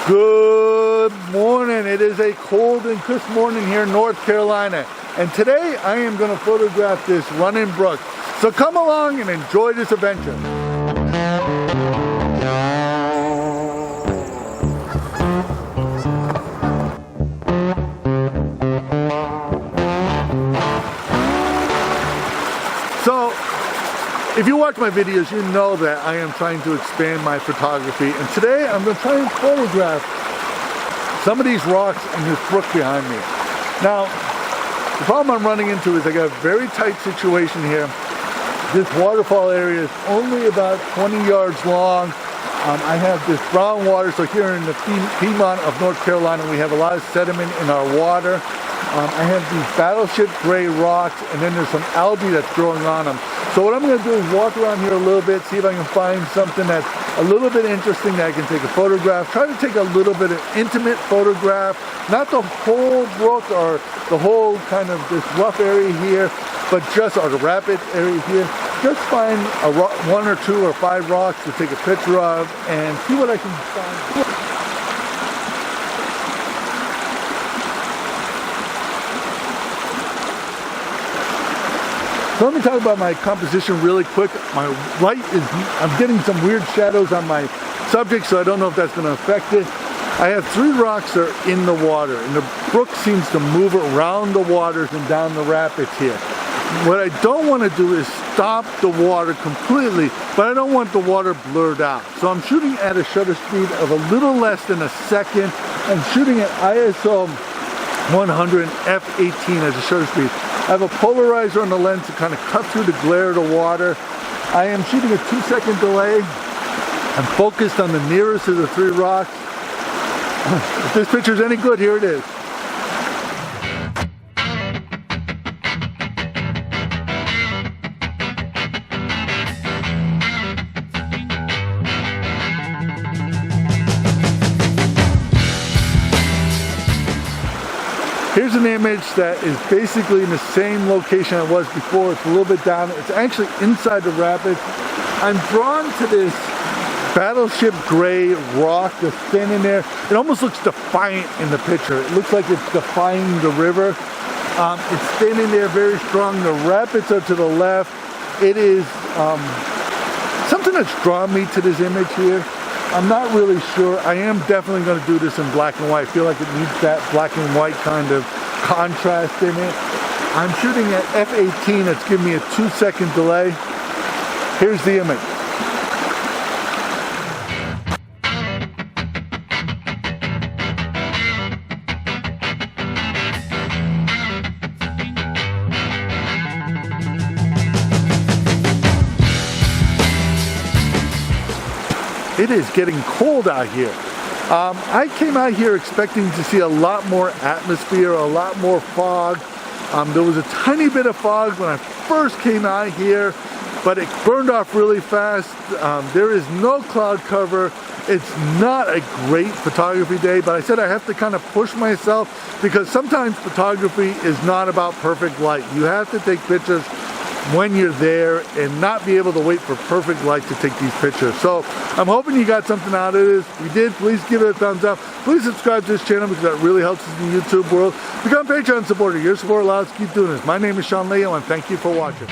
Good morning. It is a cold and crisp morning here in North Carolina. And today I am going to photograph this running brook. So come along and enjoy this adventure. So, if you watch my videos, you know that I am trying to expand my photography, and today I'm going to try and photograph some of these rocks and this brook behind me. Now, the problem I'm running into is I got a very tight situation here. This waterfall area is only about 20 yards long. I have this brown water, so here in the Piedmont of North Carolina, we have a lot of sediment in our water. I have these battleship gray rocks, and then there's some algae that's growing on them. So what I'm going to do is walk around here a little bit, see if I can find something that's a little bit interesting that I can take a photograph. Try to take a little bit of intimate photograph, not the whole brook or the whole kind of this rough area here, but just or the rapid area here. Just find a rock, 1 or 2 or 5 rocks to take a picture of and see what I can find. So let me talk about my composition really quick. My light is, I'm getting some weird shadows on my subject, so I don't know if that's going to affect it. I have 3 rocks that are in the water, and the brook seems to move around the waters and down the rapids here. What I don't want to do is stop the water completely, but I don't want the water blurred out. So I'm shooting at a shutter speed of a little less than a second. I'm shooting at ISO 100 and f/18 as a shutter speed. I have a polarizer on the lens to kind of cut through the glare of the water. I am shooting a 2-second delay. I'm focused on the nearest of the 3 rocks. If this picture is any good, here it is. Here's an image that is basically in the same location I was before. It's a little bit down. It's actually inside the rapids. I'm drawn to this battleship gray rock that's standing there. It almost looks defiant in the picture. It looks like it's defying the river. It's standing there very strong. The rapids are to the left. It is something that's drawn me to this image here. I'm not really sure. I am definitely going to do this in black and white. I feel like it needs that black and white kind of contrast in it. I'm shooting at f/18. That's giving me a 2-second delay. Here's the image. It is getting cold out here. I came out here expecting to see a lot more atmosphere, a lot more fog. There was a tiny bit of fog when I first came out here, but it burned off really fast. There is no cloud cover. It's not a great photography day, but I said I have to kind of push myself because sometimes photography is not about perfect light. You have to take pictures when you're there and not be able to wait for perfect light to take these pictures. So I'm hoping you got something out of this. If you did, please give it a thumbs up. Please subscribe to this channel because that really helps us in the YouTube world. Become a Patreon supporter. Your support allows us to keep doing this. My name is Leahy, and thank you for watching.